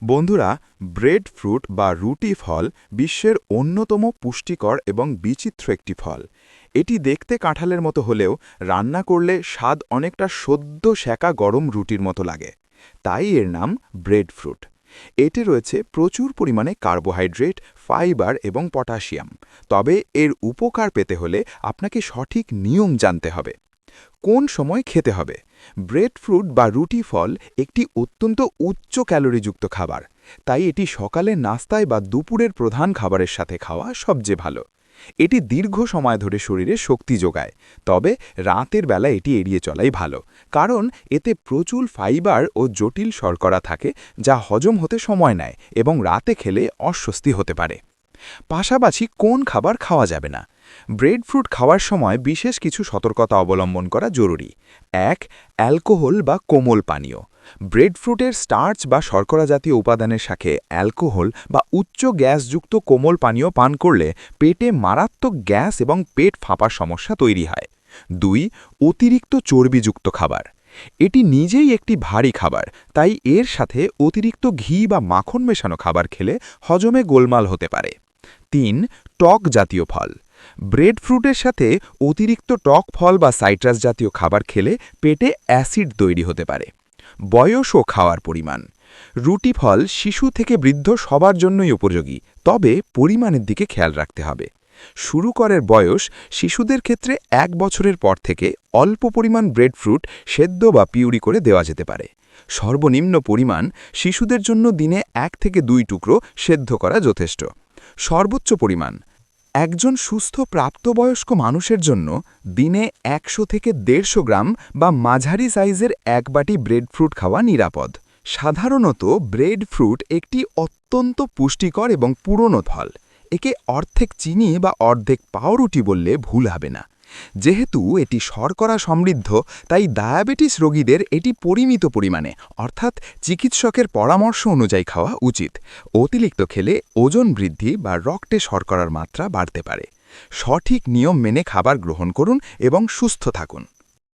বন্ধুরা, bread fruit বা রুটি ফল বিশ্বের অন্যতম পুষ্টিকর এবং বিচিত্র একটি ফল। এটি দেখতে কাঁঠালের মতো হলেও রান্না করলে স্বাদ অনেকটা সদ্য সেঁকা গরম রুটির মতো লাগে। তাই এর নাম ব্রেড ফ্রুট। এতে রয়েছে প্রচুর পরিমাণে কার্বোহাইড্রেট, ফাইবার এবং পটাশিয়াম। তবে এর উপকার পেতে হলে আপনাকে সঠিক নিয়ম জানতে হবে। কোন সময় খেতে হবে? ব্রেড ফ্রুট বা রুটি ফল একটি অত্যন্ত উচ্চ ক্যালোরিযুক্ত খাবার, তাই এটি সকালে নাস্তায় বা দুপুরের প্রধান খাবারের সাথে খাওয়া সবচেয়ে ভালো। এটি দীর্ঘ সময় ধরে শরীরে শক্তি যোগায়, তবে রাতের বেলা এটি এড়িয়ে চলাই ভালো, কারণ এতে প্রচুর ফাইবার ও জটিল শর্করা থাকে যা হজম হতে সময় নেয় এবং রাতে খেলে অস্বস্তি হতে পারে। পাশাপাশি কোন খাবার খাওয়া যাবে না? ব্রেড ফ্রুট খাওয়ার সময় বিশেষ কিছু সতর্কতা অবলম্বন করা জরুরি। ১. অ্যালকোহল বা কোমল পানীয়। ব্রেড ফ্রুটের স্টার্চ বা শর্করা জাতীয় উপাদানের সাথে অ্যালকোহল বা উচ্চ গ্যাসযুক্ত কোমল পানীয় পান করলে পেটে মারাত্মক গ্যাস এবং পেট ফাঁপার সমস্যা তৈরি হয়। ২. অতিরিক্ত চর্বিযুক্ত খাবার। এটি নিজেই একটি ভারী খাবার, তাই এর সাথে অতিরিক্ত ঘি বা মাখন মেশানো খাবার খেলে হজমে গোলমাল হতে পারে। ৩. টক জাতীয় ফল। ব্রেড ফ্রুটের সাথে অতিরিক্ত টক ফল বা সাইট্রাস জাতীয় খাবার খেলে পেটে অ্যাসিড তৈরি হতে পারে। বয়স ও খাওয়ার পরিমাণ। রুটি ফল শিশু থেকে বৃদ্ধ সবার জন্যই উপযোগী, তবে পরিমাণের দিকে খেয়াল রাখতে হবে। শুরু করার বয়স শিশুদের ক্ষেত্রে ১ বছরের পর থেকে অল্প পরিমাণ ব্রেড ফ্রুট সেদ্ধ বা পিউরি করে দেওয়া যেতে পারে। সর্বনিম্ন পরিমাণ শিশুদের জন্য দিনে ১ থেকে ২ টুকরো সেদ্ধ করা যথেষ্ট। সর্বোচ্চ পরিমাণ একজন সুস্থ প্রাপ্তবয়স্ক মানুষের জন্য দিনে ১০০ থেকে ১৫০ গ্রাম বা মাঝারি সাইজের ১ বাটি ব্রেড ফ্রুট খাওয়া নিরাপদ। সাধারণত ব্রেড ফ্রুট একটি অত্যন্ত পুষ্টিকর এবং পুরনো ফল। একে অর্ধেক চিনি বা অর্ধেক পাউরুটি বললে ভুল হবে না। যেহেতু এটি শর্করা সমৃদ্ধ, তাই ডায়াবেটিস রোগীদের এটি পরিমিত পরিমাণে অর্থাৎ চিকিৎসকের পরামর্শ অনুযায়ী খাওয়া উচিত। অতিরিক্ত খেলে ওজন বৃদ্ধি বা রক্তে শর্করার মাত্রা বাড়তে পারে। সঠিক নিয়ম মেনে খাবার গ্রহণ করুন এবং সুস্থ থাকুন।